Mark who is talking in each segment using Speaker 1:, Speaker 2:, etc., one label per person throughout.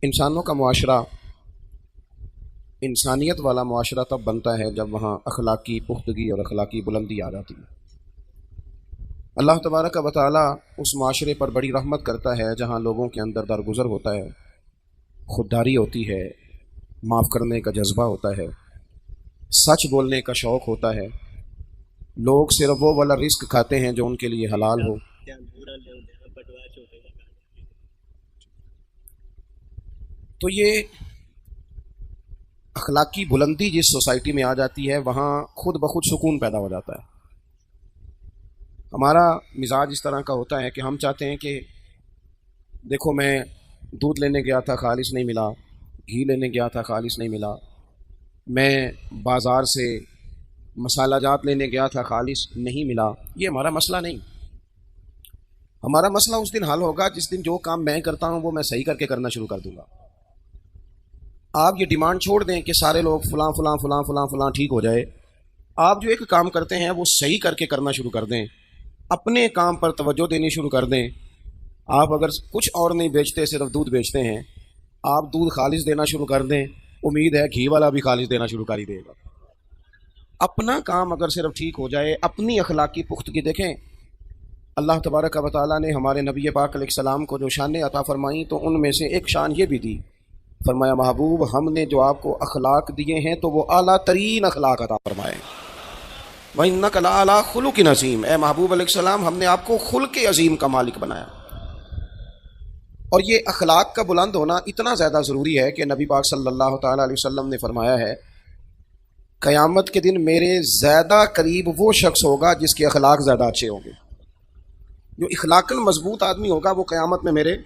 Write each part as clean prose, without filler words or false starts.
Speaker 1: انسانوں کا معاشرہ انسانیت والا معاشرہ تب بنتا ہے جب وہاں اخلاقی پختگی اور اخلاقی بلندی آ جاتی ہے۔ اللہ تبارک و تعالی اس معاشرے پر بڑی رحمت کرتا ہے جہاں لوگوں کے اندر درگزر ہوتا ہے، خودداری ہوتی ہے، معاف کرنے کا جذبہ ہوتا ہے، سچ بولنے کا شوق ہوتا ہے، لوگ صرف وہ والا رزق کھاتے ہیں جو ان کے لیے حلال ہو۔ تو یہ اخلاقی بلندی جس سوسائٹی میں آ جاتی ہے وہاں خود بخود سکون پیدا ہو جاتا ہے۔ ہمارا مزاج اس طرح کا ہوتا ہے کہ ہم چاہتے ہیں کہ دیکھو میں دودھ لینے گیا تھا خالص نہیں ملا، گھی لینے گیا تھا خالص نہیں ملا، میں بازار سے مسالہ جات لینے گیا تھا خالص نہیں ملا۔ یہ ہمارا مسئلہ نہیں۔ ہمارا مسئلہ اس دن حل ہوگا جس دن جو کام میں کرتا ہوں وہ میں صحیح کر کے کرنا شروع کر دوں گا۔ آپ یہ ڈیمانڈ چھوڑ دیں کہ سارے لوگ فلاں فلاں فلاں فلاں فلاں ٹھیک ہو جائے، آپ جو ایک کام کرتے ہیں وہ صحیح کر کے کرنا شروع کر دیں، اپنے کام پر توجہ دینی شروع کر دیں۔ آپ اگر کچھ اور نہیں بیچتے، صرف دودھ بیچتے ہیں، آپ دودھ خالص دینا شروع کر دیں، امید ہے گھی والا بھی خالص دینا شروع کر ہی دے گا۔ اپنا کام اگر صرف ٹھیک ہو جائے، اپنی اخلاقی پختگی دیکھیں، اللہ تبارک و تعالیٰ نے ہمارے نبی پاک علیہ السلام کو جو شانیں عطا فرمائیں تو ان میں سے ایک شان یہ بھی دی، فرمایا محبوب ہم نے جو آپ کو اخلاق دیے ہیں تو وہ اعلیٰ ترین اخلاق عطا فرمائے۔ وَإِنَّكَ لَعَلَىٰ خُلُقٍ عَظِيمٍ، اے محبوب علیہ السلام ہم نے آپ کو خلق عظیم کا مالک بنایا۔ اور یہ اخلاق کا بلند ہونا اتنا زیادہ ضروری ہے کہ نبی پاک صلی اللہ تعالیٰ علیہ وسلم نے فرمایا ہے قیامت کے دن میرے زیادہ قریب وہ شخص ہوگا جس کے اخلاق زیادہ اچھے ہوں گے۔ جو اخلاقاً مضبوط آدمی ہوگا وہ قیامت میں میرے،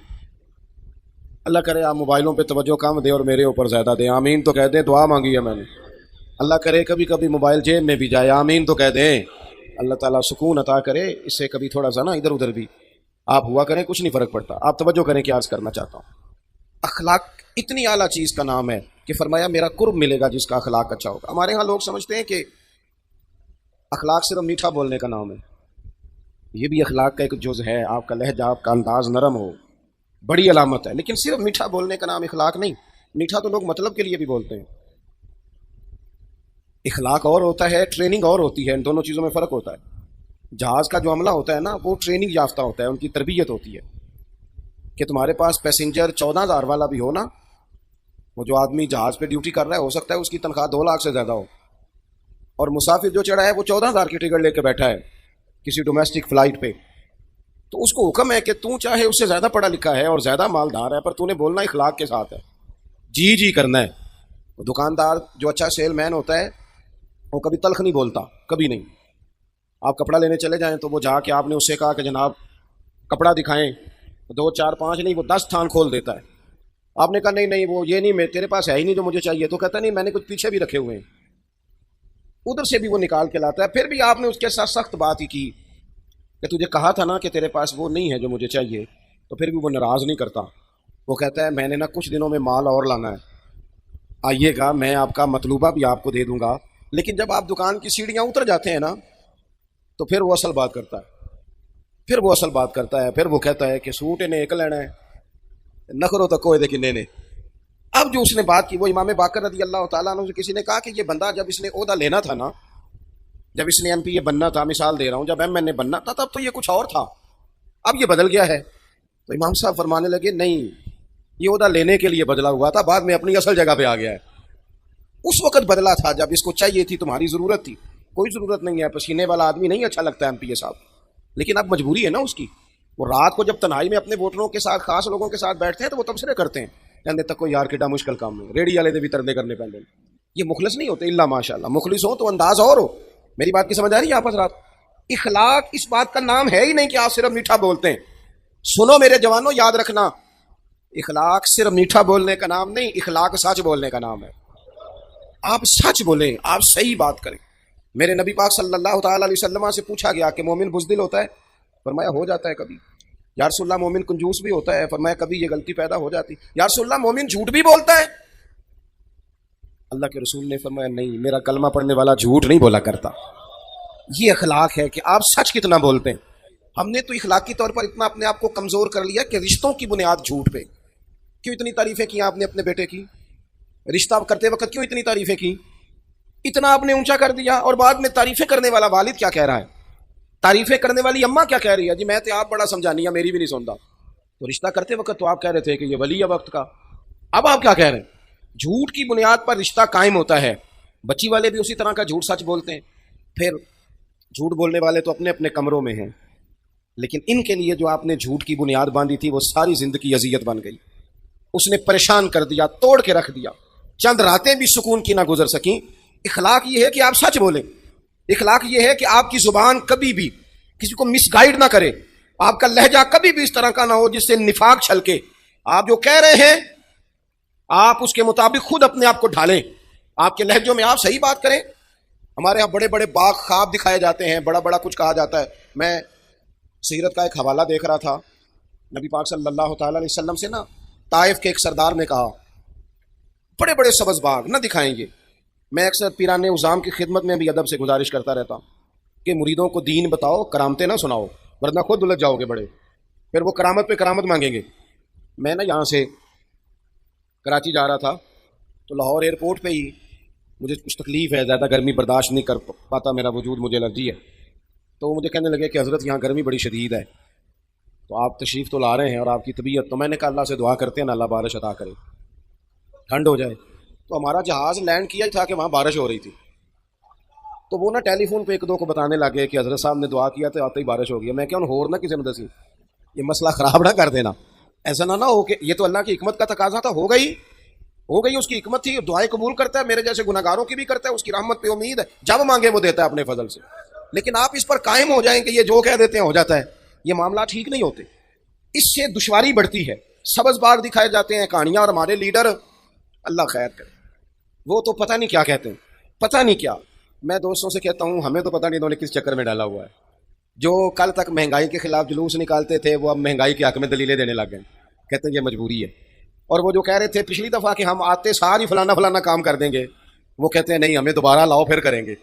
Speaker 1: اللہ کرے آپ موبائلوں پہ توجہ کم دیں اور میرے اوپر زیادہ دیں، آمین تو کہہ دیں، دعا مانگی ہے میں نے، اللہ کرے کبھی کبھی موبائل جیب میں بھی جائے، آمین تو کہہ دیں، اللہ تعالیٰ سکون عطا کرے، اس سے کبھی تھوڑا سا نا ادھر ادھر بھی آپ ہوا کریں، کچھ نہیں فرق پڑتا۔ آپ توجہ کریں کہ عرض کرنا چاہتا ہوں، اخلاق اتنی اعلیٰ چیز کا نام ہے کہ فرمایا میرا قرب ملے گا جس کا اخلاق اچھا ہوگا۔ ہمارے ہاں لوگ سمجھتے ہیں کہ اخلاق صرف میٹھا بولنے کا نام ہے، یہ بھی اخلاق کا ایک جز ہے، آپ کا لہجہ، آپ کا انداز نرم ہو، بڑی علامت ہے، لیکن صرف میٹھا بولنے کا نام اخلاق نہیں۔ میٹھا تو لوگ مطلب کے لیے بھی بولتے ہیں، اخلاق اور ہوتا ہے، ٹریننگ اور ہوتی ہے، ان دونوں چیزوں میں فرق ہوتا ہے۔ جہاز کا جو عملہ ہوتا ہے نا وہ ٹریننگ یافتہ ہوتا ہے، ان کی تربیت ہوتی ہے کہ تمہارے پاس پیسنجر 14,000 والا بھی ہو نا، وہ جو آدمی جہاز پہ ڈیوٹی کر رہا ہے ہو سکتا ہے اس کی تنخواہ 2 لاکھ سے زیادہ ہو، اور مسافر جو چڑھا ہے وہ 14,000 کی ٹکٹ لے کے بیٹھا ہے کسی ڈومیسٹک فلائٹ پہ، تو اس کو حکم ہے کہ تو چاہے اس سے زیادہ پڑھا لکھا ہے اور زیادہ مالدار ہے پر تو نے بولنا اخلاق کے ساتھ ہے، جی جی کرنا ہے۔ وہ دکاندار جو اچھا سیل مین ہوتا ہے وہ کبھی تلخ نہیں بولتا، کبھی نہیں۔ آپ کپڑا لینے چلے جائیں تو وہ جا کے آپ نے اس سے کہا کہ جناب کپڑا دکھائیں، 2 4 5 نہیں وہ 10 تھان کھول دیتا ہے۔ آپ نے کہا نہیں نہیں وہ یہ نہیں، میں تیرے پاس ہے ہی نہیں جو مجھے چاہیے، تو کہتا نہیں میں نے کچھ پیچھے بھی رکھے ہوئے ہیں، ادھر سے بھی وہ نکال کے لاتا ہے۔ پھر بھی آپ نے اس کے ساتھ سخت بات ہی کی کہ تجھے کہا تھا نا کہ تیرے پاس وہ نہیں ہے جو مجھے چاہیے، تو پھر بھی وہ ناراض نہیں کرتا، وہ کہتا ہے میں نے نا کچھ دنوں میں مال اور لانا ہے، آئیے گا میں آپ کا مطلوبہ بھی آپ کو دے دوں گا۔ لیکن جب آپ دکان کی سیڑھیاں اتر جاتے ہیں نا تو پھر وہ اصل بات کرتا ہے، پھر وہ کہتا ہے کہ سوٹ انہیں ایک لینا ہے، نخرو تک کوئی دے کنے نے۔ اب جو اس نے بات کی وہ امام باقر رضی اللہ تعالیٰ عنہ سے کسی نے کہا کہ یہ بندہ جب اس نے عہدہ لینا تھا نا، جب اس نے ایم پی اے بننا تھا، مثال دے رہا ہوں، جب ایم این اے بننا تھا تب تو یہ کچھ اور تھا، اب یہ بدل گیا ہے۔ تو امام صاحب فرمانے لگے نہیں، یہ عہدہ لینے کے لیے بدلا ہوا تھا، بعد میں اپنی اصل جگہ پہ آ گیا ہے۔ اس وقت بدلا تھا جب اس کو چاہیے تھی، تمہاری ضرورت تھی، کوئی ضرورت نہیں ہے، پسینے والا آدمی نہیں اچھا لگتا ہے ایم پی اے صاحب، لیکن اب مجبوری ہے نا اس کی۔ وہ رات کو جب تنہائی میں اپنے ووٹروں کے ساتھ، خاص لوگوں کے ساتھ بیٹھتے ہیں تو وہ تبصرے کرتے ہیں، کہتے تک کوئی یار کیڈا مشکل کام نہیں، ریڈی والے دے بھی تردے کرنے پہلے، یہ مخلص نہیں ہوتے الا ماشاء اللہ، مخلص ہو تو انداز اور ہو۔ میری بات کی سمجھ آ رہی ہے آپ حضرات؟ اخلاق اس بات کا نام ہے ہی نہیں کہ آپ صرف میٹھا بولتے ہیں۔ سنو میرے جوانوں، یاد رکھنا، اخلاق صرف میٹھا بولنے کا نام نہیں، اخلاق سچ بولنے کا نام ہے۔ آپ سچ بولیں، آپ صحیح بات کریں۔ میرے نبی پاک صلی اللہ تعالیٰ علیہ وسلم سے پوچھا گیا کہ مومن بزدل ہوتا ہے؟ فرمایا ہو جاتا ہے کبھی۔ یا رسول اللہ مومن کنجوس بھی ہوتا ہے؟ فرمایا کبھی یہ غلطی پیدا ہو جاتی۔ یا رسول اللہ مومن جھوٹ بھی بولتا ہے؟ اللہ کے رسول نے فرمایا نہیں، میرا کلمہ پڑھنے والا جھوٹ نہیں بولا کرتا۔ یہ اخلاق ہے کہ آپ سچ کتنا بولتے ہیں۔ ہم نے تو اخلاقی طور پر اتنا اپنے آپ کو کمزور کر لیا کہ رشتوں کی بنیاد جھوٹ پہ، کیوں اتنی تعریفیں کی آپ نے اپنے بیٹے کی؟ رشتہ کرتے وقت کیوں اتنی تعریفیں کی؟ اتنا آپ نے اونچا کر دیا، اور بعد میں تعریفیں کرنے والا والد کیا کہہ رہا ہے؟ تعریفیں کرنے والی اماں کیا کہہ رہی ہے؟ جی میں تو آپ بڑا سمجھانی ہے، میری بھی نہیں سنتا۔ تو رشتہ کرتے وقت تو آپ کہہ رہے تھے کہ یہ ولی ہے وقت کا، اب آپ کیا کہہ رہے ہیں؟ جھوٹ کی بنیاد پر رشتہ قائم ہوتا ہے۔ بچی والے بھی اسی طرح کا جھوٹ سچ بولتے ہیں۔ پھر جھوٹ بولنے والے تو اپنے اپنے کمروں میں ہیں، لیکن ان کے لیے جو آپ نے جھوٹ کی بنیاد باندھی تھی وہ ساری زندگی اذیت بن گئی، اس نے پریشان کر دیا، توڑ کے رکھ دیا، چند راتیں بھی سکون کی نہ گزر سکیں۔ اخلاق یہ ہے کہ آپ سچ بولیں، اخلاق یہ ہے کہ آپ کی زبان کبھی بھی کسی کو مس گائیڈ نہ کرے، آپ کا لہجہ کبھی بھی اس طرح کا نہ ہو جس سے نفاق چھلکے۔ آپ جو کہہ رہے ہیں آپ اس کے مطابق خود اپنے آپ کو ڈھالیں، آپ کے لہجوں میں آپ صحیح بات کریں۔ ہمارے یہاں بڑے بڑے باغ خواب دکھائے جاتے ہیں، بڑا بڑا کچھ کہا جاتا ہے۔ میں سیرت کا ایک حوالہ دیکھ رہا تھا، نبی پاک صلی اللہ تعالی علیہ وسلم سے نا طائف کے ایک سردار نے کہا بڑے بڑے سبز باغ نہ دکھائیں گے۔ میں اکثر پیران عظام کی خدمت میں بھی ادب سے گزارش کرتا رہتا ہوں کہ مریدوں کو دین بتاؤ، کرامتیں نہ سناؤ، ورنہ خود الجھ جاؤ گے بڑے، پھر وہ کرامت پہ کرامت مانگیں گے۔ میں نا یہاں سے کراچی جا رہا تھا تو لاہور ایئرپورٹ پہ ہی مجھے کچھ تکلیف ہے، زیادہ گرمی برداشت نہیں کر پاتا، میرا وجود مجھے الرجی ہے، تو وہ مجھے کہنے لگے کہ حضرت یہاں گرمی بڑی شدید ہے، تو آپ تشریف تو لا رہے ہیں اور آپ کی طبیعت، تو میں نے کہا اللہ سے دعا کرتے ہیں نا اللہ بارش عطا کرے، ٹھنڈ ہو جائے۔ تو ہمارا جہاز لینڈ کیا ہی تھا کہ وہاں بارش ہو رہی تھی، تو وہ نا ٹیلی فون پہ ایک دو کو بتانے لگے کہ حضرت صاحب نے دعا کیا تو آتے ہی بارش ہو گئی۔ میں کیا ہور نہ کسی نے دسی، یہ مسئلہ خراب نہ کر دینا، ایسا نہ ہو کہ یہ تو اللہ کی حکمت کا تقاضا تھا، ہو گئی اس کی حکمت تھی، دعائیں قبول کرتا ہے، میرے جیسے گناہگاروں کی بھی کرتا ہے، اس کی رحمت پہ امید ہے، جب مانگے وہ دیتا ہے اپنے فضل سے۔ لیکن آپ اس پر قائم ہو جائیں کہ یہ جو کہہ دیتے ہیں ہو جاتا ہے، یہ معاملات ٹھیک نہیں ہوتے، اس سے دشواری بڑھتی ہے۔ سبز باغ دکھائے جاتے ہیں کہانیاں، اور ہمارے لیڈر اللہ خیر کرے وہ تو پتہ نہیں کیا کہتے ہیں، پتہ نہیں کیا۔ میں دوستوں سے کہتا ہوں ہمیں تو پتہ نہیں انہوں نے کس چکر میں ڈالا ہوا ہے، جو کل تک مہنگائی کے خلاف جلوس نکالتے تھے وہ اب مہنگائی کے حق میں دلیلیں دینے لگ گئے، کہتے ہیں یہ مجبوری ہے۔ اور وہ جو کہہ رہے تھے پچھلی دفعہ کہ ہم آتے ساری فلانا فلانا کام کر دیں گے، وہ کہتے ہیں نہیں ہمیں دوبارہ لاؤ پھر کریں گے،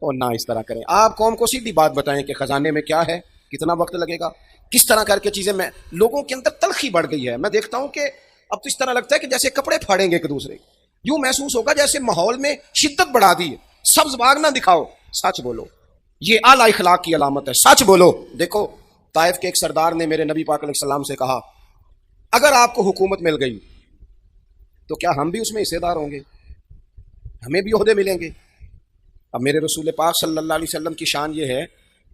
Speaker 1: اور نہ اس طرح کریں۔ آپ قوم کو سیدھی بات بتائیں کہ خزانے میں کیا ہے، کتنا وقت لگے گا، کس طرح کر کے چیزیں۔ میں لوگوں کے اندر تلخی بڑھ گئی ہے، میں دیکھتا ہوں کہ اب تو اس طرح لگتا ہے کہ جیسے کپڑے پھاڑیں گے ایک دوسرے، یوں محسوس ہوگا جیسے ماحول میں شدت بڑھا دی ہے۔ سبز باغ نہ دکھاؤ، سچ بولو، یہ اعلی اخلاق کی علامت ہے، سچ بولو۔ دیکھو طائف کے ایک سردار نے میرے نبی پاک علیہ السلام سے کہا اگر آپ کو حکومت مل گئی تو کیا ہم بھی اس میں حصے دار ہوں گے، ہمیں بھی عہدے ملیں گے؟ اب میرے رسول پاک صلی اللہ علیہ وسلم کی شان یہ ہے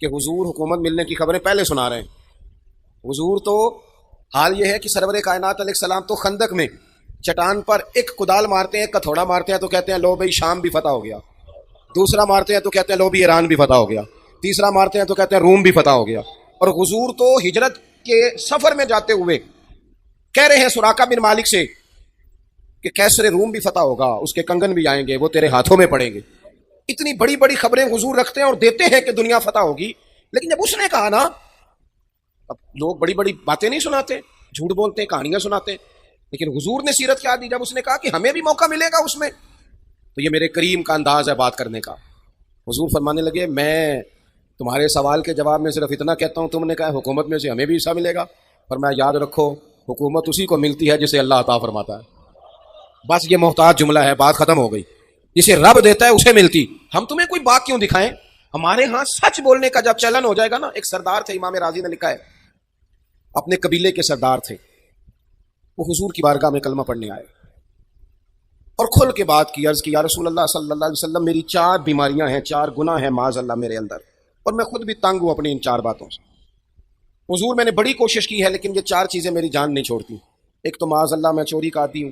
Speaker 1: کہ حضور حکومت ملنے کی خبریں پہلے سنا رہے ہیں۔ حضور تو حال یہ ہے کہ سرور کائنات علیہ السلام تو خندق میں چٹان پر ایک کدال مارتے ہیں، ایک کتھوڑا مارتے ہیں تو کہتے ہیں لو بھائی شام بھی فتح ہو گیا، دوسرا مارتے ہیں تو کہتے ہیں لو بھی ایران بھی فتح ہو گیا، تیسرا مارتے ہیں تو کہتے ہیں روم بھی فتح ہو گیا۔ اور حضور تو ہجرت کے سفر میں جاتے ہوئے کہہ رہے ہیں سراقہ بن مالک سے کہ کیسر روم بھی فتح ہوگا، اس کے کنگن بھی آئیں گے، وہ تیرے ہاتھوں میں پڑیں گے۔ اتنی بڑی بڑی خبریں حضور رکھتے ہیں اور دیتے ہیں کہ دنیا فتح ہوگی، لیکن جب اس نے کہا نا، اب لوگ بڑی بڑی باتیں نہیں سناتے، جھوٹ بولتے ہیں، کہانیاں سناتے ہیں، لیکن حضور نے سیرت کیا دی جب اس نے کہا کہ ہمیں بھی موقع ملے گا اس میں، تو یہ میرے کریم کا انداز ہے بات کرنے کا۔ حضور فرمانے لگے میں تمہارے سوال کے جواب میں صرف اتنا کہتا ہوں، تم نے کہا حکومت میں سے ہمیں بھی حصہ ملے گا، فرمایا یاد رکھو حکومت اسی کو ملتی ہے جسے اللہ عطا فرماتا ہے، بس یہ محتاج جملہ ہے، بات ختم ہو گئی، جسے رب دیتا ہے اسے ملتی۔ ہم تمہیں کوئی بات کیوں دکھائیں؟ ہمارے ہاں سچ بولنے کا جب چلن ہو جائے گا نا، ایک سردار تھے امام راضی نے لکھا ہے، اپنے قبیلے کے سردار تھے، وہ حضور کی بارگاہ میں کلمہ پڑھنے آئے اور کھل کے بات کی، عرض کی یا رسول اللہ صلی اللہ علیہ وسلم میری 4 بیماریاں ہیں، 4 گناہ ہیں معاذ اللہ میرے اندر، اور میں خود بھی تنگ ہوں اپنی ان 4 باتوں سے۔ حضور میں نے بڑی کوشش کی ہے لیکن یہ 4 چیزیں میری جان نہیں چھوڑتی۔ ایک تو معاذ اللہ میں چوری کا عادی ہوں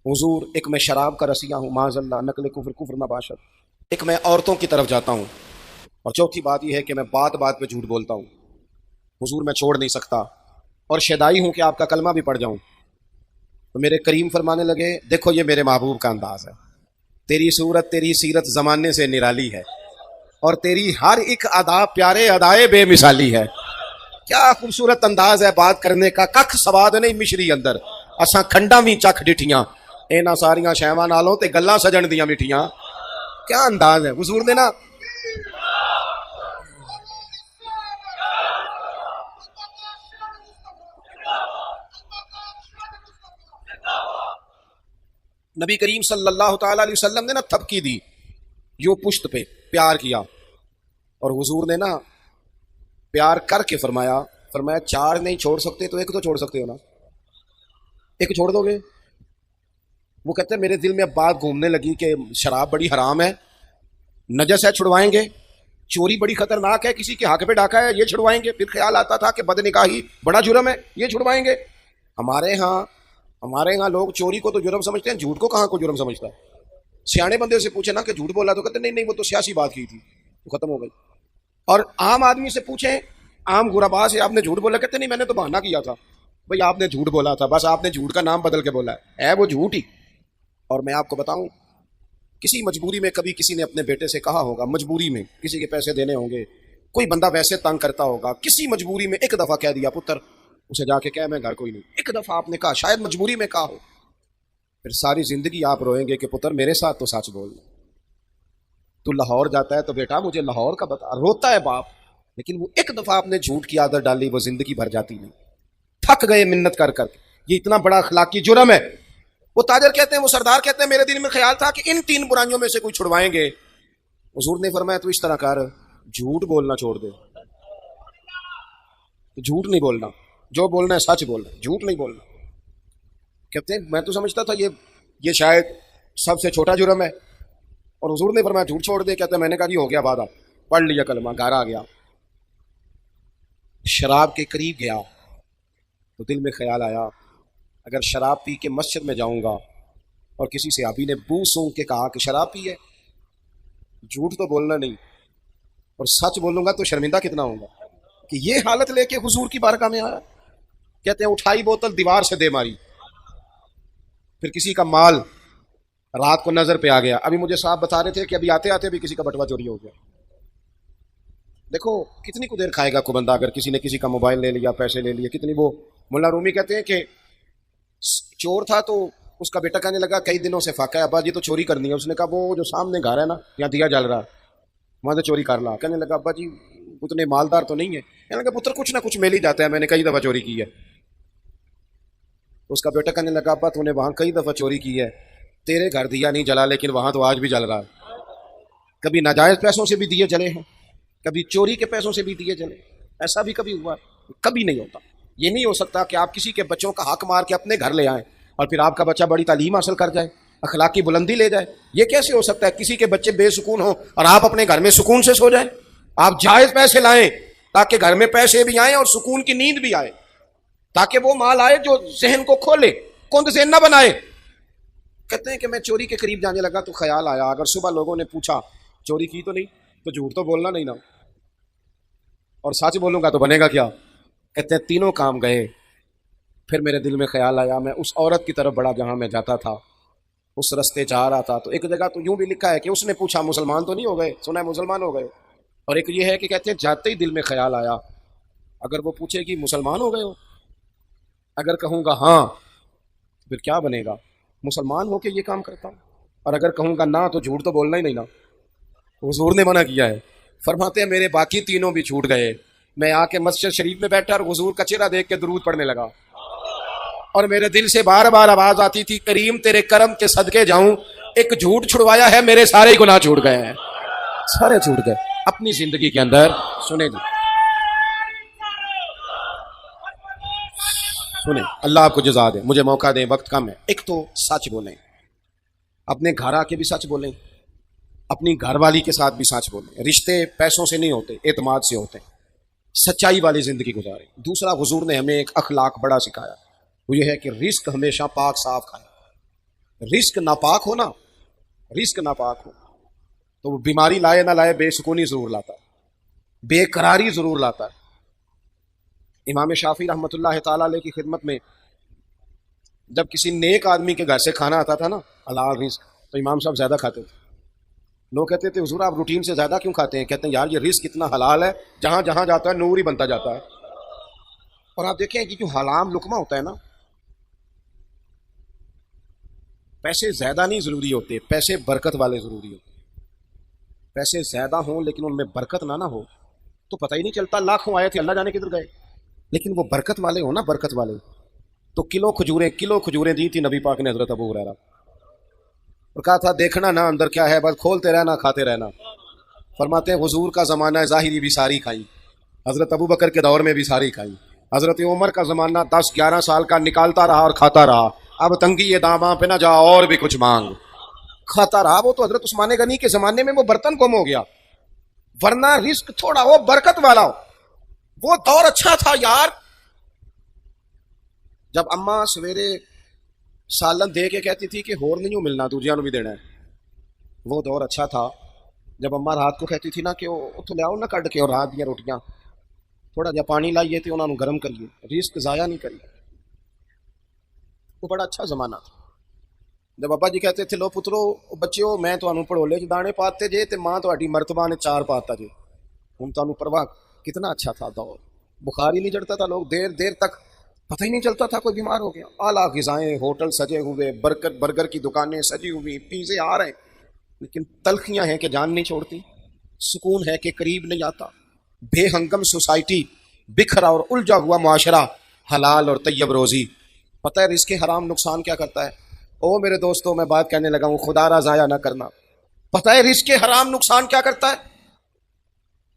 Speaker 1: حضور، ایک میں شراب کا رسیہ ہوں معاذ اللہ، نقل کفر کفر نباشت، ایک میں عورتوں کی طرف جاتا ہوں، اور چوتھی بات یہ ہے کہ میں بات بات پہ جھوٹ بولتا ہوں۔ حضور میں چھوڑ نہیں سکتا، اور شیدائی ہوں کہ آپ کا کلمہ بھی پڑھ جاؤں۔ تو میرے کریم فرمانے لگے دیکھو یہ میرے محبوب کا انداز ہے، تیری صورت تیری سیرت زمانے سے نرالی ہے، اور تیری ہر ایک ادا پیارے ادائے بے مثالی ہے۔ کیا خوبصورت انداز ہے بات کرنے کا، ککھ سواد نہیں مشری اندر، اساں کھنڈا بھی چکھ ڈٹھیاں، اینا ساریاں شیواں نالوں تے گلاں سجن دیاں مٹھیاں۔ کیا انداز ہے حضور نے نا۔ نبی کریم صلی اللہ تعالی علیہ وسلم نے نا تھپکی دی یوں پشت پہ، پیار کیا، اور حضور نے نا پیار کر کے فرمایا 4 نہیں چھوڑ سکتے تو ایک تو چھوڑ سکتے ہو نا، ایک چھوڑ دو گے؟ وہ کہتے ہیں میرے دل میں اب بات گھومنے لگی کہ شراب بڑی حرام ہے، نجس ہے، چھڑوائیں گے، چوری بڑی خطرناک ہے، کسی کے حق پہ ڈاکہ ہے، یہ چھڑوائیں گے، پھر خیال آتا تھا کہ بد نکاحی بڑا جرم ہے، یہ چھڑوائیں گے۔ ہمارے ہاں لوگ چوری کو تو جرم سمجھتے ہیں، جھوٹ کو کہاں کو جرم سمجھتا ہے؟ سیانے بندے سے پوچھے نا کہ جھوٹ بولا تو کہتے نہیں وہ تو سیاسی بات کی تھی، تو ختم ہو گئی۔ اور عام آدمی سے پوچھیں، عام غربا سے، آپ نے جھوٹ بولا؟ کہتے نہیں میں نے تو بہانہ کیا تھا۔ بھئی آپ نے جھوٹ بولا تھا، بس آپ نے جھوٹ کا نام بدل کے بولا ہے وہ جھوٹ ہی۔ اور میں آپ کو بتاؤں، کسی مجبوری میں کبھی کسی نے اپنے بیٹے سے کہا ہوگا، مجبوری میں کسی کے پیسے دینے ہوں گے، کوئی بندہ ویسے تنگ کرتا ہوگا، کسی مجبوری میں ایک دفعہ کہہ دیا پتر اسے جا کے کہہ میں گھر کوئی نہیں، ایک دفعہ آپ نے کہا، شاید مجبوری میں کہا ہو، پھر ساری زندگی آپ روئیں گے کہ پتر میرے ساتھ تو سچ بول، تو لاہور جاتا ہے تو بیٹا مجھے لاہور کا بتا، روتا ہے باپ، لیکن وہ ایک دفعہ آپ نے جھوٹ کی عادت ڈالی، وہ زندگی بھر جاتی نہیں، تھک گئے منت کر کر، یہ اتنا بڑا اخلاقی جرم ہے۔ وہ تاجر کہتے ہیں، وہ سردار کہتے ہیں میرے دل میں خیال تھا کہ ان 3 برائیوں میں سے کوئی چھڑوائیں گے۔ حضور نے فرمایا تو اس طرح کر، جھوٹ بولنا چھوڑ دے، جھوٹ نہیں بولنا، جو بولنا ہے سچ بولنا، جھوٹ نہیں بولنا۔ کہتے ہیں میں تو سمجھتا تھا یہ شاید سب سے چھوٹا جرم ہے، اور حضور نے فرمایا جھوٹ چھوڑ دے۔ کہتے ہیں میں نے کہا جی ہو گیا وعدہ، پڑھ لیا کلمہ، گھر آ گیا، شراب کے قریب گیا تو دل میں خیال آیا اگر شراب پی کے مسجد میں جاؤں گا اور کسی صحابی نے بو سونگ کے کہا کہ شراب پی ہے، جھوٹ تو بولنا نہیں، اور سچ بولوں گا تو شرمندہ کتنا ہوں گا کہ یہ حالت لے کے حضور کی بارگاہ میں آیا۔ کہتے ہیں اٹھائی بوتل دیوار سے دے ماری، پھر کسی کا مال رات کو نظر پہ آ گیا۔ ابھی مجھے صاحب بتا رہے تھے کہ ابھی آتے آتے بھی کسی کا بٹوا چوری ہو گیا۔ دیکھو کتنی کو دیر کھائے گا کو بندہ، اگر کسی نے کسی کا موبائل لے لیا، پیسے لے لیے، کتنی وہ ملا رومی کہتے ہیں کہ چور تھا تو اس کا بیٹا کہنے لگا کئی دنوں سے فاقہ ہے ابا جی تو چوری کرنی ہے۔ اس نے کہا وہ جو سامنے گھر ہے نا یہاں دیا جل رہا، وہاں سے چوری کر لا۔ کہنے لگا ابا جی اتنے مالدار تو نہیں ہے۔ کہنے لگا پتر کچھ نہ کچھ مل ہی جاتا ہے، میں نے کئی دفعہ چوری کی ہے۔ اس کا بیٹا کہنے لگا ابا تو نے وہاں کئی دفعہ چوری کی ہے، تیرے گھر دیا نہیں جلا لیکن وہاں تو آج بھی جل رہا ہے۔ کبھی ناجائز پیسوں سے بھی دیے جلے ہیں، کبھی چوری کے پیسوں سے بھی دیے جلے، ایسا بھی کبھی ہوا؟ کبھی نہیں ہوتا۔ یہ نہیں ہو سکتا کہ آپ کسی کے بچوں کا حق مار کے اپنے گھر لے آئیں اور پھر آپ کا بچہ بڑی تعلیم حاصل کر جائے، اخلاقی بلندی لے جائے۔ یہ کیسے ہو سکتا ہے کسی کے بچے بے سکون ہوں اور آپ اپنے گھر میں سکون سے سو جائیں؟ آپ جائز پیسے لائیں تاکہ گھر میں پیسے بھی آئیں اور سکون کی نیند بھی آئے، تاکہ وہ مال آئے جو ذہن کو کھولے، کند ذہن نہ بنائے۔ کہتے ہیں کہ میں چوری کے قریب جانے لگا تو خیال آیا اگر صبح لوگوں نے پوچھا چوری کی تو نہیں، تو جھوٹ تو بولنا نہیں نا، اور سچ بولوں گا تو بنے گا کیا؟ کہتے ہیں تینوں کام گئے، پھر میرے دل میں خیال آیا میں اس عورت کی طرف بڑا جہاں میں جاتا تھا، اس رستے جا رہا تھا تو ایک جگہ تو یوں بھی لکھا ہے کہ اس نے پوچھا مسلمان تو نہیں ہو گئے، سنا ہے مسلمان ہو گئے، اور ایک یہ ہے کہ کہتے ہیں جاتے ہی دل میں خیال آیا اگر وہ پوچھے کہ مسلمان ہو گئے ہو، اگر کہوں گا ہاں پھر کیا بنے گا؟ مسلمان ہو کے یہ کام کرتا ہوں، اور اگر کہوں گا نہ تو جھوٹ تو بولنا ہی نہیں نا۔ حضور نے منع کیا ہے، فرماتے ہیں میرے باقی تینوں بھی چھوٹ گئے۔ میں آ کے مسجد شریف میں بیٹھا اور حضور کا چہرہ دیکھ کے درود پڑھنے لگا، اور میرے دل سے بار بار آواز آتی تھی کریم تیرے کرم کے صدقے جاؤں، ایک جھوٹ چھڑوایا ہے میرے سارے گناہ چھوٹ گئے ہیں، سارے چھوٹ گئے اپنی زندگی کے اندر۔ سنیں اللہ آپ کو جزا دے، مجھے موقع دیں، وقت کم ہے۔ ایک تو سچ بولیں، اپنے گھر آ کے بھی سچ بولیں، اپنی گھر والی کے ساتھ بھی سچ بولیں۔ رشتے پیسوں سے نہیں ہوتے، اعتماد سے ہوتے ہیں۔ سچائی والی زندگی گزاریں۔ دوسرا حضور نے ہمیں ایک اخلاق بڑا سکھایا، وہ یہ ہے کہ رزق ہمیشہ پاک صاف کھائیں۔ رزق ناپاک ہو نا، رزق ناپاک ہو تو وہ بیماری لائے نہ لائے بے سکونی ضرور لاتا ہے، بے قراری ضرور لاتا ہے۔ امام شافعی رحمۃ اللہ تعالیٰ علیہ کی خدمت میں جب کسی نیک آدمی کے گھر سے کھانا آتا تھا نا حلال رزق، تو امام صاحب زیادہ کھاتے تھے۔ لوگ کہتے تھے حضور آپ روٹین سے زیادہ کیوں کھاتے ہیں؟ کہتے ہیں یار یہ رزق اتنا حلال ہے، جہاں جہاں جاتا ہے نور ہی بنتا جاتا ہے۔ اور آپ دیکھیں کہ جو حرام لقمہ ہوتا ہے نا، پیسے زیادہ نہیں ضروری ہوتے، پیسے برکت والے ضروری ہوتے۔ پیسے زیادہ ہوں لیکن ان میں برکت نہ ہو تو پتہ ہی نہیں چلتا، لاکھوں آئے تھے اللہ جانے کدھر گئے۔ لیکن وہ برکت والے ہوں نا، برکت والے، تو کلو کھجوریں دی تھی نبی پاک نے حضرت ابو ہریرہ، اور کہا تھا دیکھنا نہ اندر کیا ہے، بس کھولتے رہنا کھاتے رہنا. فرماتے ہیں حضور کا زمانہ ظاہری بھی ساری کھائی، حضرت ابو بکر کے دور میں بھی ساری کھائی، حضرت عمر کا زمانہ 10-11 سال کا نکالتا رہا اور کھاتا رہا. اب تنگی یہ داماں پہ نہ جا اور بھی کچھ مانگ، کھاتا رہا. وہ تو حضرت عثمان غنی کے زمانے میں وہ برتن گم ہو گیا، ورنہ رزق تھوڑا ہو برکت والا ہو. وہ دور اچھا تھا یار. جب اماں سویرے سالن دے کے کہتی تھی کہ ہور نہیں ملنا دوجیاں نو بھی دینا ہے، وہ دور اچھا تھا. جب اماں رات کو کہتی تھی نا کہ اتو لے آؤ نہ کڈ کے اور رات دیا روٹیاں تھوڑا جا پانی لائیے تے انہاں نو گرم کریے، رزق ضائع نہیں کریے. وہ بڑا اچھا زمانہ تھا. جب ابا جی کہتے تھے لو پترو بچیو میں تانوں پڑھولے چ دانے پاتے جے تے ماں تہاڈی مرتبہ نے 4 پاتا جے. ہن تانوں پرواہ. کتنا اچھا تھا دور. بخار ہی نہیں چڑھتا تھا، لوگ دیر دیر تک پتہ ہی نہیں چلتا تھا کوئی بیمار ہو گیا. اعلیٰ غذائیں، ہوٹل سجے ہوئے، برگر کی دکانیں سجی ہوئی، پیزے آ رہے ہیں، لیکن تلخیاں ہیں کہ جان نہیں چھوڑتی، سکون ہے کہ قریب نہیں آتا. بے ہنگم سوسائٹی، بکھرا اور الجھا ہوا معاشرہ، حلال اور طیب روزی. پتہ ہے رزق حرام نقصان کیا کرتا ہے؟ او میرے دوستوں میں بات کہنے لگا ہوں، خدا را ضائع نہ کرنا. پتہ ہے رزق حرام نقصان کیا کرتا ہے؟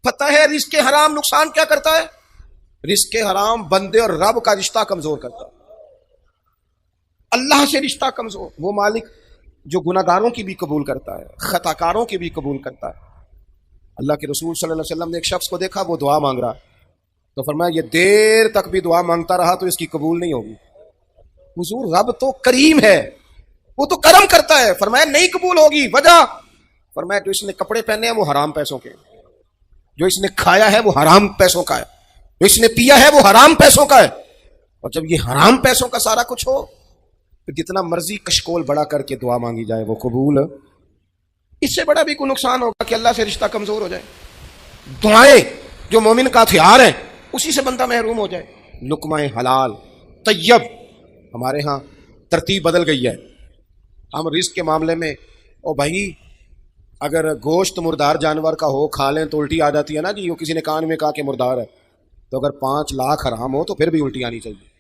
Speaker 1: پتہ ہے رزق حرام نقصان کیا کرتا ہے؟ رزق حرام بندے اور رب کا رشتہ کمزور کرتا ہے، اللہ سے رشتہ کمزور. وہ مالک جو گناہگاروں کی بھی قبول کرتا ہے، خطا کاروں کی بھی قبول کرتا ہے. اللہ کے رسول صلی اللہ علیہ وسلم نے ایک شخص کو دیکھا وہ دعا مانگ رہا، تو فرمایا یہ دیر تک بھی دعا مانگتا رہا تو اس کی قبول نہیں ہوگی. حضور رب تو کریم ہے، وہ تو کرم کرتا ہے. فرمایا نہیں قبول ہوگی. وجہ؟ فرمایا جو اس نے کپڑے پہنے ہیں وہ حرام پیسوں کے، جو اس نے کھایا ہے وہ حرام پیسوں کا ہے، جو اس نے پیا ہے وہ حرام پیسوں کا ہے. اور جب یہ حرام پیسوں کا سارا کچھ ہو تو جتنا مرضی کشکول بڑا کر کے دعا مانگی جائے وہ قبول. اس سے بڑا بھی کوئی نقصان ہوگا کہ اللہ سے رشتہ کمزور ہو جائے. دعائیں جو مومن کا ہتھیار ہے اسی سے بندہ محروم ہو جائے. لقمہ حلال طیب. ہمارے ہاں ترتیب بدل گئی ہے. ہم رزق کے معاملے میں او بھائی اگر گوشت مردار جانور کا ہو کھا لیں تو الٹی آ جاتی ہے نا جی. وہ کسی نے کان میں کہا کہ مردار ہے، تو اگر 5 لاکھ حرام ہو تو پھر بھی الٹی آنی چاہیے.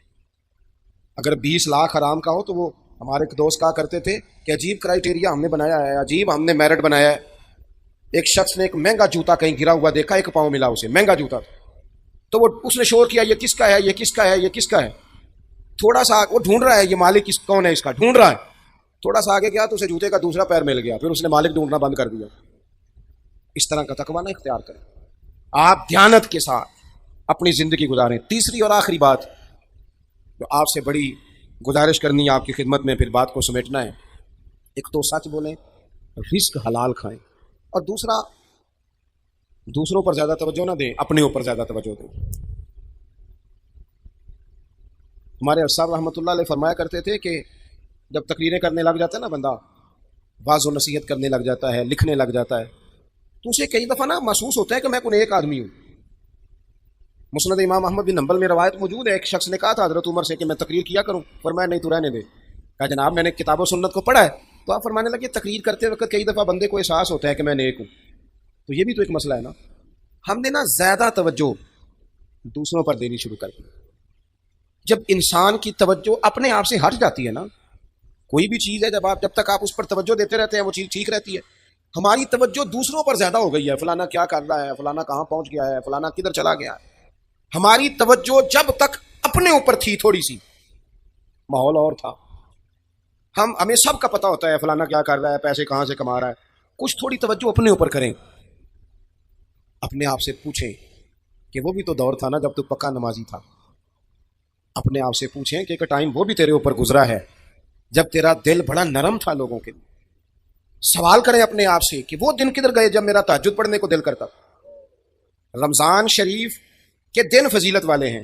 Speaker 1: اگر 20 لاکھ حرام کا ہو تو وہ ہمارے ایک دوست کہا کرتے تھے کہ عجیب کرائیٹیریا ہم نے بنایا ہے، عجیب ہم نے میرٹ بنایا ہے. ایک شخص نے ایک مہنگا جوتا کہیں گرا ہوا دیکھا، 1 پاؤں ملا اسے، مہنگا جوتا تھا، تو وہ اس نے شور کیا یہ کس کا ہے، یہ کس کا ہے، یہ کس کا ہے. تھوڑا سا وہ ڈھونڈ رہا ہے یہ مالک کون ہے اس کا، ڈھونڈ رہا ہے. تھوڑا سا آگے گیا تو اسے جوتے کا دوسرا پیر مل گیا، پھر اس نے مالک ڈھونڈنا بند کر دیا. اس طرح کا تقویٰ نہ اختیار کریں. آپ دیانت کے ساتھ اپنی زندگی گزاریں. تیسری اور آخری بات جو آپ سے بڑی گزارش کرنی ہے آپ کی خدمت میں، پھر بات کو سمیٹنا ہے. ایک تو سچ بولیں، رزق حلال کھائیں، اور دوسرا دوسروں پر زیادہ توجہ نہ دیں، اپنے اوپر زیادہ توجہ دیں. ہمارے صاحب رحمۃ اللہ علیہ فرمایا کرتے تھے کہ جب تقریریں کرنے لگ جاتا ہے نا بندہ، واعظ و نصیحت کرنے لگ جاتا ہے، لکھنے لگ جاتا ہے، تو اسے کئی دفعہ نا محسوس ہوتا ہے کہ میں کوئی ایک آدمی ہوں. مسند امام احمد بن حنبل میں روایت موجود ہے، ایک شخص نے کہا تھا حضرت عمر سے کہ میں تقریر کیا کروں، فرمایا نہیں تو رہنے دے. کہا جناب میں نے کتاب و سنت کو پڑھا ہے. تو آپ فرمانے لگے تقریر کرتے وقت کئی دفعہ بندے کو احساس ہوتا ہے کہ میں نیک ہوں. تو یہ بھی تو ایک مسئلہ ہے نا. ہم نے نا زیادہ توجہ دوسروں پر دینی شروع کر دی. جب انسان کی توجہ اپنے آپ سے ہٹ جاتی ہے نا، کوئی بھی چیز ہے جب تک آپ اس پر توجہ دیتے رہتے ہیں وہ چیز ٹھیک رہتی ہے. ہماری توجہ دوسروں پر زیادہ ہو گئی ہے، فلانا کیا کر رہا ہے، فلانا کہاں پہنچ گیا ہے، فلانا کدھر چلا گیا ہے. ہماری توجہ جب تک اپنے اوپر تھی تھوڑی سی، ماحول اور تھا، ہمیں سب کا پتہ ہوتا ہے فلانا کیا کر رہا ہے، پیسے کہاں سے کما رہا ہے. کچھ تھوڑی توجہ اپنے اوپر کریں، اپنے آپ سے پوچھیں کہ وہ بھی تو دور تھا نا جب تو پکا نمازی تھا. اپنے آپ سے پوچھیں کہ ایک ٹائم وہ بھی تیرے اوپر گزرا ہے جب تیرا دل بڑا نرم تھا لوگوں کے لیے. سوال کریں اپنے آپ سے کہ وہ دن کدھر گئے جب میرا تہجد پڑھنے کو دل کرتا. رمضان شریف کے دن فضیلت والے ہیں،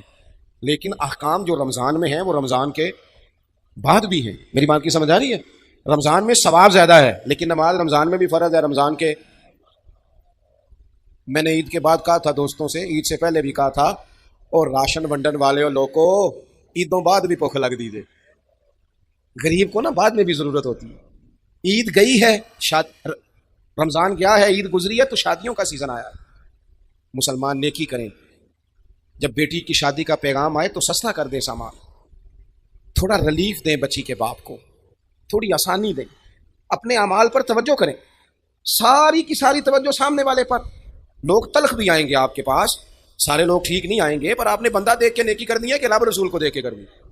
Speaker 1: لیکن احکام جو رمضان میں ہیں وہ رمضان کے بعد بھی ہیں. میری بات کی سمجھ آ رہی ہے؟ رمضان میں ثواب زیادہ ہے، لیکن نماز رمضان میں بھی فرض ہے. رمضان کے میں نے عید کے بعد کہا تھا دوستوں سے، عید سے پہلے بھی کہا تھا، اور راشن ونڈن والے اور لوگوں عیدوں بعد بھی بھوک لگ دیجیے. غریب کو نا بعد میں بھی ضرورت ہوتی ہے. عید گئی ہے، رمضان گیا ہے، عید گزری ہے تو شادیوں کا سیزن آیا ہے. مسلمان نیکی کریں. جب بیٹی کی شادی کا پیغام آئے تو سستا کر دیں سامان، تھوڑا ریلیف دیں بچی کے باپ کو، تھوڑی آسانی دیں. اپنے اعمال پر توجہ کریں، ساری کی ساری توجہ سامنے والے پر. لوگ تلخ بھی آئیں گے آپ کے پاس، سارے لوگ ٹھیک نہیں آئیں گے، پر آپ نے بندہ دیکھ کے نیکی کرنی ہے کہ رب رسول کو دیکھ کے کرنی ہے.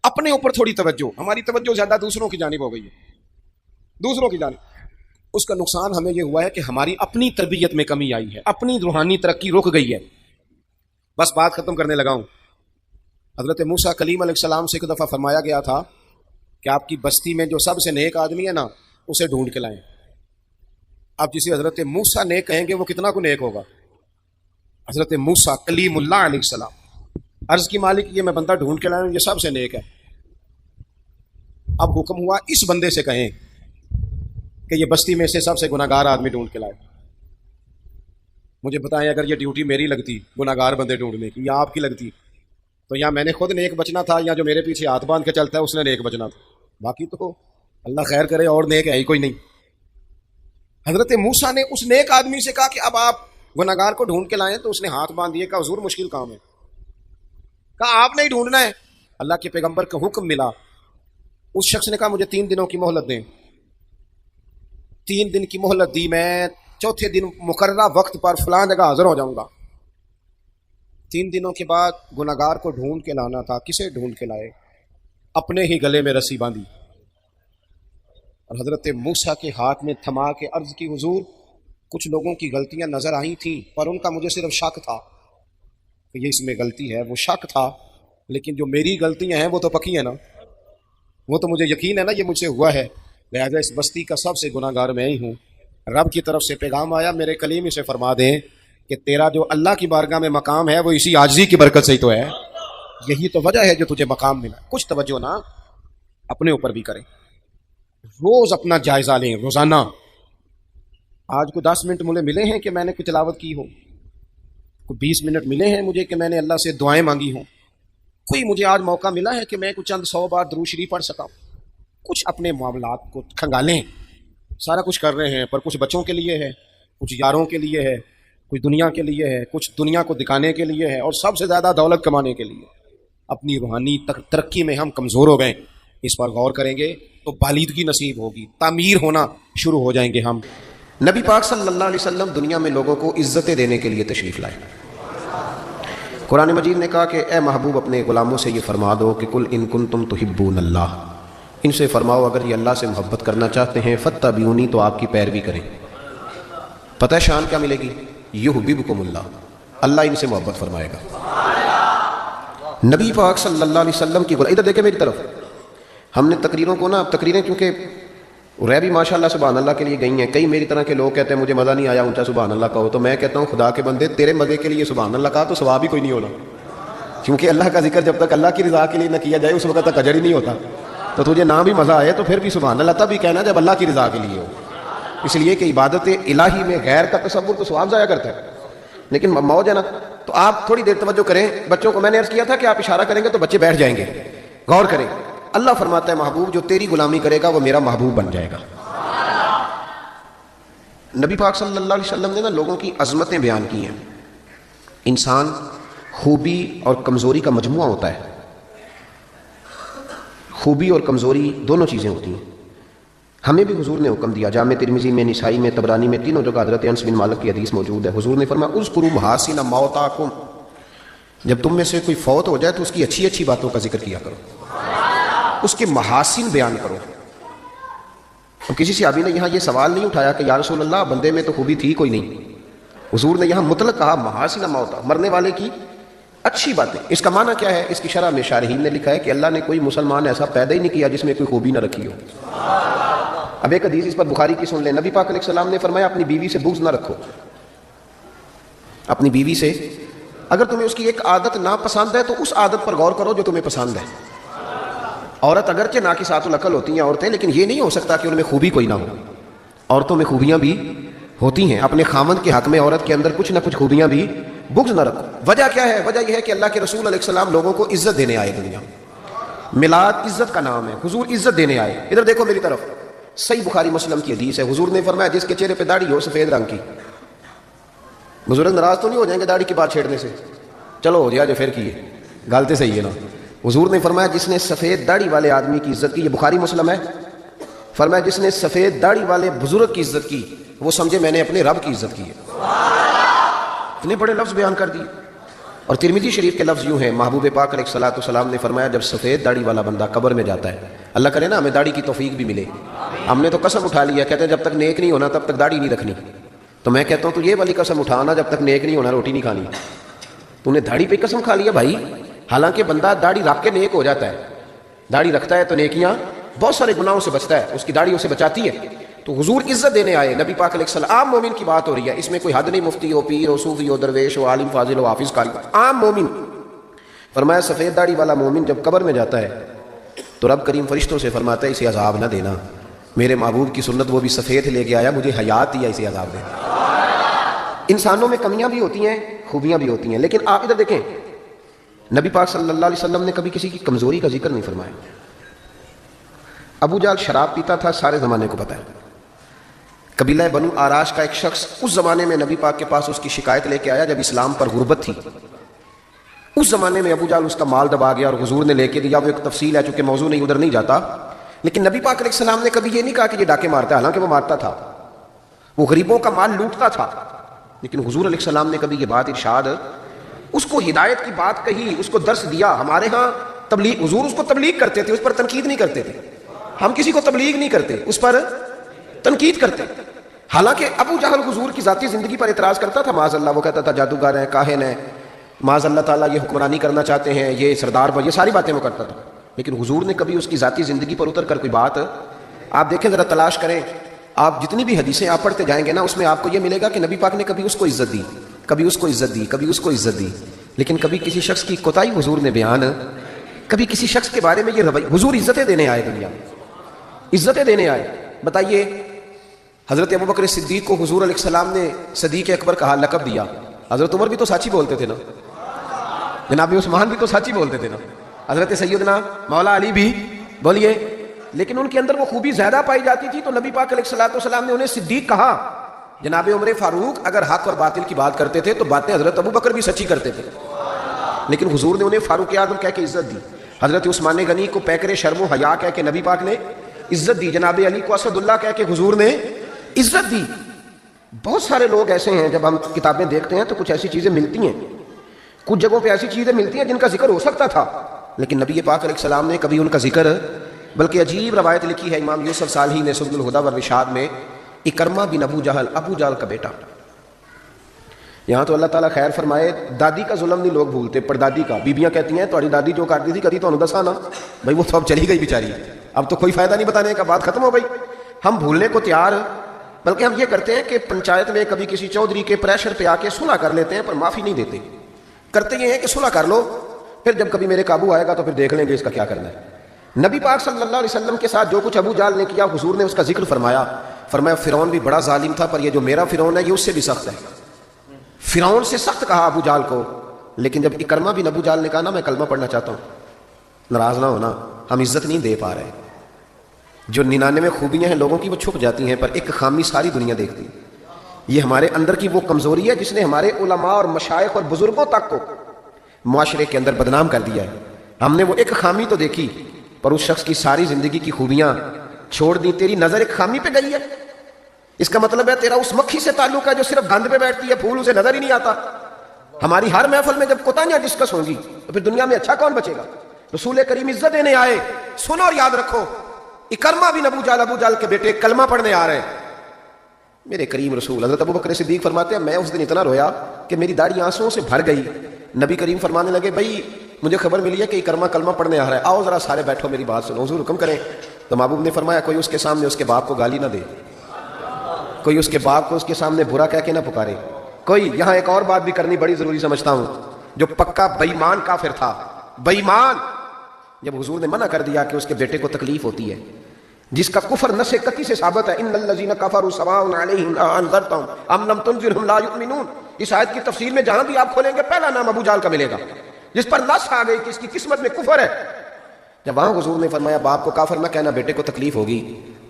Speaker 1: اپنے اوپر تھوڑی توجہ، ہماری توجہ زیادہ دوسروں کی جانب ہو گئی ہے، دوسروں کی جانب. اس کا نقصان ہمیں یہ ہوا ہے کہ ہماری اپنی تربیت میں کمی آئی ہے، اپنی روحانی ترقی رک گئی ہے. بس بات ختم کرنے لگا ہوں. حضرت موسیٰ کلیم علیہ السلام سے ایک دفعہ فرمایا گیا تھا کہ آپ کی بستی میں جو سب سے نیک آدمی ہے نا، اسے ڈھونڈ کے لائیں. اب جسے حضرت موسیٰ نیک کہیں گے وہ کتنا کو نیک ہوگا؟ حضرت موسیٰ کلیم اللہ علیہ السلام. عرض کی مالک یہ میں بندہ ڈھونڈ کے لایا ہوں، یہ سب سے نیک ہے. اب حکم ہوا اس بندے سے کہیں کہ یہ بستی میں سے سب سے گناہگار آدمی ڈھونڈ کے لائے. مجھے بتائیں اگر یہ ڈیوٹی میری لگتی گناہگار بندے ڈھونڈنے کی یا آپ کی لگتی، تو یا میں نے خود نیک بچنا تھا یا جو میرے پیچھے ہاتھ باندھ کے چلتا ہے اس نے نیک بچنا تھا. باقی تو اللہ خیر کرے اور نیک ہے ہی کوئی نہیں. حضرت موسیٰ نے اس نیک آدمی سے کہا کہ اب آپ گناہگار کو ڈھونڈ کے لائیں، تو اس نے ہاتھ باندھ دیے. کہا حضور مشکل کام ہے. کہا آپ نے ہی ڈھونڈنا ہے. اللہ کے پیغمبر کا حکم ملا. اس شخص نے کہا مجھے 3 دنوں کی مہلت دیں. 3 دن کی مہلت دی. میں چوتھے دن مقررہ وقت پر فلاں جگہ حاضر ہو جاؤں گا. 3 دنوں کے بعد گناہگار کو ڈھونڈ کے لانا تھا. کسے ڈھونڈ کے لائے؟ اپنے ہی گلے میں رسی باندھی اور حضرت موسیٰ کے ہاتھ میں تھما کے عرض کی حضور کچھ لوگوں کی غلطیاں نظر آئی تھیں، پر ان کا مجھے صرف شک تھا کہ یہ اس میں غلطی ہے. وہ شک تھا، لیکن جو میری غلطیاں ہیں وہ تو پکی ہیں نا، وہ تو مجھے یقین ہے نا یہ مجھ سے ہوا ہے. لہذا اس بستی کا سب سے گناہگار میں ہی ہوں. رب کی طرف سے پیغام آیا، میرے کلیم اسے فرما دیں کہ تیرا جو اللہ کی بارگاہ میں مقام ہے وہ اسی عاجزی کی برکت سے ہی تو ہے. یہی تو وجہ ہے جو تجھے مقام ملا. کچھ توجہ نا اپنے اوپر بھی کریں. روز اپنا جائزہ لیں، روزانہ. آج کو 10 منٹ مجھے ملے ہیں کہ میں نے کوئی تلاوت کی ہو، کوئی 20 منٹ ملے ہیں مجھے کہ میں نے اللہ سے دعائیں مانگی ہوں، کوئی مجھے آج موقع ملا ہے کہ میں کچھ چند 100 بار درود شریف پڑھ سکا. کچھ اپنے معاملات کو کھنگالیں. سارا کچھ کر رہے ہیں پر کچھ بچوں کے لیے ہے، کچھ یاروں کے لیے ہے، کچھ دنیا کے لیے ہے، کچھ دنیا کو دکھانے کے لیے ہے، اور سب سے زیادہ دولت کمانے کے لیے. اپنی روحانی ترقی میں ہم کمزور ہو گئے. اس پر غور کریں گے تو بالیدگی نصیب ہوگی، تعمیر ہونا شروع ہو جائیں گے ہم. نبی پاک صلی اللہ علیہ وسلم دنیا میں لوگوں کو عزتیں دینے کے لیے تشریف لائے. قرآن مجید نے کہا کہ اے محبوب اپنے غلاموں سے یہ فرما دو کہ کل ان کنتم تحبون اللہ، ان سے فرماؤ اگر یہ اللہ سے محبت کرنا چاہتے ہیں فاتبعونی، تو آپ کی پیروی کریں. پتہ ہے شان کیا ملے گی؟ یحببکم اللہ، اللہ ان سے محبت فرمائے گا. نبی پاک صلی اللہ علیہ وسلم کی ادھر دیکھیں میری طرف. ہم نے تقریروں کو نا، اب تقریریں کیونکہ رہ بھی ماشاء اللہ سبحان اللہ کے لیے گئی ہیں. کئی میری طرح کے لوگ کہتے ہیں مجھے مزہ نہیں آیا اونچا سبحان اللہ کہو، تو میں کہتا ہوں خدا کے بندے تیرے مزے کے لیے سبحان اللہ کہا تو ثواب ہی کوئی نہیں ہونا، کیونکہ اللہ کا ذکر جب تک اللہ کی رضا کے لیے نہ کیا جائے اس وقت تک اجر ہی نہیں ہوتا. تو تجھے نہ بھی مزہ آئے تو پھر بھی سبحان اللہ تب بھی کہنا جب اللہ کی رضا کے لیے ہو. اس لیے کہ عبادت الہی میں غیر کا تصور تو ثواب ضائع کرتا ہے. لیکن موج ہے نا، تو آپ تھوڑی دیر توجہ کریں. بچوں کو میں نے عرض کیا تھا کہ آپ اشارہ کریں گے تو بچے بیٹھ جائیں گے. غور کریں. اللہ فرماتا ہے محبوب جو تیری غلامی کرے گا وہ میرا محبوب بن جائے گا. نبی پاک صلی اللہ علیہ وسلم نے نا لوگوں کی عظمتیں بیان کی ہیں. انسان خوبی اور کمزوری کا مجموعہ ہوتا ہے. خوبی اور کمزوری دونوں چیزیں ہوتی ہیں. ہمیں بھی حضور نے حکم دیا، جامع ترمذی میں، نسائی میں، طبرانی میں، تینوں جگہ حضرت انس بن مالک کی حدیث موجود ہے. حضور نے فرمایا اذکروا محاسن موتاکم، جب تم میں سے کوئی فوت ہو جائے تو اس کی اچھی اچھی باتوں کا ذکر کیا کرو، اس کے محاسن بیان کرو. اور کسی صحابی نے یہاں یہ سوال نہیں اٹھایا کہ یا رسول اللہ بندے میں تو خوبی تھی کوئی نہیں. حضور نے یہاں مطلق کہا محاسن موتا، مرنے والے کی اچھی باتیں. اس کا معنی کیا ہے؟ اس کی شرح میں شارحین نے لکھا ہے کہ اللہ نے کوئی مسلمان ایسا پیدا ہی نہیں کیا جس میں کوئی خوبی نہ رکھی ہو. اب ایک حدیث اس پر بخاری کی سن لیں. نبی پاک علیہ السلام نے فرمایا اپنی بیوی سے بغض نہ رکھو. اپنی بیوی سے اگر تمہیں اس کی ایک عادت ناپسند ہے تو اس عادت پر غور کرو جو تمہیں پسند ہے. عورت اگرچہ ناقصات العقل ہوتی ہیں عورتیں، لیکن یہ نہیں ہو سکتا کہ ان میں خوبی کوئی نہ ہو. عورتوں میں خوبیاں بھی ہوتی ہیں. اپنے خاوند کے حق میں عورت کے اندر کچھ نہ کچھ خوبیاں بھی، بغض نہ رکھو. وجہ کیا ہے؟ وجہ یہ ہے کہ اللہ کے رسول علیہ السلام لوگوں کو عزت دینے آئے. دنیا میلاد عزت کا نام ہے. حضور عزت دینے آئے. ادھر دیکھو میری طرف. صحیح بخاری مسلم کی حدیث ہے. حضور نے فرمایا جس کے چہرے پہ داڑھی ہو سفید رنگ کی. بزرگ ناراض تو نہیں ہو جائیں گے داڑھی کی بات چھیڑنے سے؟ چلو ہو جائے جو پھر کی ہے، گل تو صحیح ہے نا. حضور نے فرمایا جس نے سفید داڑھی والے آدمی کی عزت کی، یہ بخاری مسلم ہے، فرمایا جس نے سفید داڑھی والے بزرگ کی عزت کی وہ سمجھے میں نے اپنے رب کی عزت کی ہے۔ اتنے بڑے لفظ بیان کر دیے۔ اور ترمذی شریف کے لفظ یوں ہیں، محبوب پاک علیہ الصلوۃ والسلام نے فرمایا جب سفید داڑھی والا بندہ قبر میں جاتا ہے، اللہ کرے نا ہمیں داڑھی کی توفیق بھی ملے، ہم نے تو قسم اٹھا لیا، کہتے ہیں جب تک نیک نہیں ہونا تب تک داڑھی نہیں رکھنی، تو میں کہتا ہوں تو یہ والی قسم اٹھانا جب تک نیک نہیں ہونا روٹی نہیں کھانی۔ تو نے داڑھی پہ قسم کھا لیا بھائی، حالانکہ بندہ داڑھی رکھ کے نیک ہو جاتا ہے، داڑھی رکھتا ہے تو نیکیاں بہت سارے گناہوں سے بچتا ہے، اس کی داڑھی اسے بچاتی ہے۔ تو حضور عزت دینے آئے نبی پاک علیہ السلام، عام مومن کی بات ہو رہی ہے، اس میں کوئی حد نہیں، مفتی ہو، پیر ہو، صوفی ہو، درویش ہو، عالم فاضل ہو، حافظ قاری، عام مومن۔ فرمایا سفید داڑھی والا مومن جب قبر میں جاتا ہے تو رب کریم فرشتوں سے فرماتا ہے اسے عذاب نہ دینا، میرے محبوب کی سنت وہ بھی سفید لے کے آیا، مجھے حیات دیا، اسے عذاب دینا۔ انسانوں میں کمیاں بھی ہوتی ہیں، خوبیاں بھی ہوتی ہیں، لیکن آپ ادھر دیکھیں نبی پاک صلی اللہ علیہ وسلم نے کبھی کسی کی کمزوری کا ذکر نہیں فرمایا۔ ابو جہل شراب پیتا تھا، سارے زمانے کو پتہ ہے۔ قبیلہ بنو آراش کا ایک شخص اس زمانے میں نبی پاک کے پاس اس کی شکایت لے کے آیا جب اسلام پر غربت تھی۔ اس زمانے میں ابو جہل اس کا مال دبا گیا اور حضور نے لے کے دیا، وہ ایک تفصیل ہے چونکہ موضوع نہیں ادھر نہیں جاتا، لیکن نبی پاک علیہ السلام نے کبھی یہ نہیں کہا کہ یہ ڈاکے مارتا ہے، حالانکہ وہ مارتا تھا، وہ غریبوں کا مال لوٹتا تھا، لیکن حضور علیہ السلام نے کبھی یہ بات ارشاد، اس کو ہدایت کی بات کہی، اس کو درس دیا۔ ہمارے ہاں تبلیغ، حضور اس کو تبلیغ کرتے تھے، اس پر تنقید نہیں کرتے تھے، ہم کسی کو تبلیغ نہیں کرتے، اس پر تنقید کرتے۔ حالانکہ ابو جہل حضور کی ذاتی زندگی پر اعتراض کرتا تھا، معاذ اللہ، وہ کہتا تھا جادوگر ہیں، کاہن ہیں، معاذ اللہ تعالیٰ یہ حکمرانی کرنا چاہتے ہیں، یہ سردار پر، یہ ساری باتیں وہ کرتا تھا، لیکن حضور نے کبھی اس کی ذاتی زندگی پر اتر کر کوئی بات، آپ دیکھیں ذرا تلاش کریں، آپ جتنی بھی حدیثیں آپ پڑھتے جائیں گے نا، اس میں آپ کو یہ ملے گا کہ نبی پاک نے کبھی اس کو عزت دی، کبھی اس کو عزت دی، کبھی اس کو عزت دی، لیکن کبھی کسی شخص کی کوتاہی حضور نے بیان، کبھی کسی شخص کے بارے میں یہ رویہ، حضور عزتیں دینے آئے دنیا میں، عزتیں دینے آئے۔ بتائیے حضرت ابوبکر صدیق کو حضور علیہ السلام نے صدیق اکبر کہا، لقب دیا، حضرت عمر بھی تو سچ ہی بولتے تھے نا، جناب عثمان بھی تو سچ ہی بولتے تھے نا، حضرت سیدنا مولا علی بھی بولیے، لیکن ان کے اندر وہ خوبی زیادہ پائی جاتی تھی، تو نبی پاک علیہ السلام نے انہیں صدیق کہا۔ جناب عمر فاروق اگر حق اور باطل کی بات کرتے تھے تو باتیں حضرت ابوبکر بھی سچی کرتے تھے، لیکن حضور نے انہیں فاروق اعظم کہہ کے عزت دی، حضرت عثمان غنی کو پیکر شرم و حیا کہہ کے نبی پاک نے عزت دی، جناب علی کو اسد اللہ کہہ کے حضور نے عزت دی۔ بہت سارے لوگ ایسے ہیں، جب ہم کتابیں دیکھتے ہیں تو کچھ ایسی چیزیں ملتی ہیں، کچھ جگہوں پہ ایسی چیزیں ملتی ہیں جن کا ذکر ہو سکتا تھا، لیکن نبی پاک علیہ السلام نے کبھی ان کا ذکر، بلکہ عجیب روایت لکھی ہے امام یوسف صالحی نے سبل الہدی والرشاد میں، اکرمہ بن ابو جہل کا بیٹا۔ یہاں تو اللہ تعالیٰ خیر فرمائے، دادی کا ظلم نہیں لوگ بھولتے، پردادی کا۔ بیبیاں کہتی ہیں تمہاری دادی جو کرتی تھی کدی تو دسا نا، بھائی وہ تو اب چلی گئی بیچاری، اب تو کوئی فائدہ نہیں بتانے کا، بات ختم ہو گئی، ہم بھولنے کو تیار، بلکہ ہم یہ کرتے ہیں کہ پنچایت میں کبھی کسی چودھری کے پریشر پہ آ کے صلح کر لیتے ہیں، پر معافی نہیں دیتے، کرتے یہ ہیں کہ صلح کر لو، پھر جب کبھی میرے قابو آئے گا تو پھر دیکھ لیں گے اس کا کیا کرنا ہے۔ نبی پاک صلی اللہ علیہ وسلم کے ساتھ جو کچھ ابو جہل نے کیا، حضور نے اس کا ذکر فرمایا، فرمایا فرعون بھی بڑا ظالم تھا، پر یہ جو میرا فرعون ہے یہ اس سے بھی سخت ہے۔ فرعون سے سخت کہا ابو جہل کو، لیکن جب اکرمہ بن ابو جہل نے کہا نا میں کلمہ پڑھنا چاہتا ہوں، ناراض نہ ہونا، ہم عزت نہیں دے پا رہے، جو 99 خوبیاں ہیں لوگوں کی وہ چھپ جاتی ہیں، پر ایک خامی ساری دنیا دیکھتی ہے، یہ ہمارے اندر کی وہ کمزوری ہے جس نے ہمارے علماء اور مشائخ اور بزرگوں تک کو معاشرے کے اندر بدنام کر دیا ہے۔ ہم نے وہ ایک خامی تو دیکھی، پر اس شخص کی ساری زندگی کی خوبیاں چھوڑ دی، تیری نظر ایک خامی پہ گئی ہے، اس کا مطلب ہے تیرا اس مکھی سے تعلق ہے جو صرف گند پہ بیٹھتی ہے، پھول اسے نظر ہی نہیں آتا۔ ہماری ہر محفل میں جب کوتاہیاں ڈسکس ہوں گی تو پھر دنیا میں اچھا کون بچے گا؟ رسول کریم عزت دینے آئے، سنو اور یاد رکھو، اکرمہ بن ابو جہل کے بیٹے کلمہ پڑھنے آ رہے ہیں، میرے کریم رسول حضرت ابوبکر صدیق فرماتے ہیں میں اس دن اتنا رویا کہ میری داڑھی آنسوؤں سے بھر گئی۔ نبی کریم فرمانے لگے بھائی مجھے خبر ملی ہے کہ اکرمہ کلمہ پڑھنے آ رہا ہے، آؤ ذرا سارے بیٹھو میری بات سنو، حضور حکم کریں۔ تو محبوب نے فرمایا کوئی اس کے سامنے اس کے باپ کو گالی نہ دے، کوئی اس کے باپ کو اس کے سامنے برا کہہ کے نہ پکارے، کوئی یہاں ایک اور بات بھی کرنی بڑی ضروری سمجھتا ہوں، جو پکا بے ایمان کافر تھا، بے ایمان، جب حضور نے منع کر دیا کہ اس کے بیٹے کو تکلیف ہوتی ہے، جس کا کفر نص قطعی سے ثابت ہے، ان الذین کفروا سواء علیہم انذرتہم ام لم تنذرہم لا یؤمنون، اس آیت کی تفسیر میں جہاں بھی آپ کھولیں گے پہلا نام ابو جہل کا ملے گا، جس پر نص آ گئی کہ اس کی قسمت میں کفر ہے۔ جب وہاں حضور نے فرمایا باپ کو کافر نہ کہنا، بیٹے کو تکلیف ہوگی،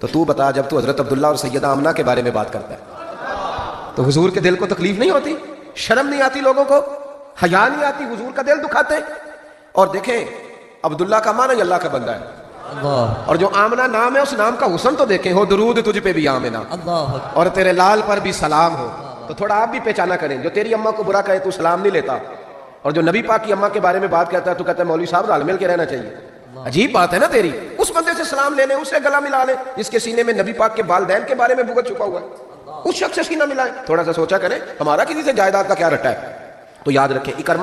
Speaker 1: تو بتا جب تو حضرت عبداللہ اور سیدہ آمنہ کے بارے میں بات کرتا ہے تو حضور کے دل کو تکلیف نہیں ہوتی، شرم نہیں آتی، لوگوں کو حیا نہیں آتی، حضور کا دل دکھاتے۔ اور دیکھیں عبداللہ کا معنی اللہ کا بندہ ہے،
Speaker 2: اللہ
Speaker 1: اور جو آمنہ نام ہے اس نام کا حسن تو دیکھیں، ہو درود تجھ پہ بھی آمنہ،
Speaker 2: اللہ
Speaker 1: اور تیرے لال پر بھی سلام ہو. تو تھوڑا آپ بھی پہچانا کریں. جو تیری اماں کو برا کہے تو سلام نہیں لیتا، اور جو نبی پاک کی اماں کے بارے میں بات کہتا ہے تو کہتا ہے مولوی صاحب رل مل کے رہنا چاہیے. عجیب بات ہے نا تیری. اس بندے سے سلام لے لیں، اس سے گلا ملا لیں جس کے سینے میں نبی پاک کے والدین کے بارے میں بغض چھپا ہوا ہے. اس شخص سے سینہ ملائیں. تھوڑا سا سوچا کریں ہمارا کسی سے جائیداد کا کیا رٹا ہے. تو یاد رکھیں اکرمہ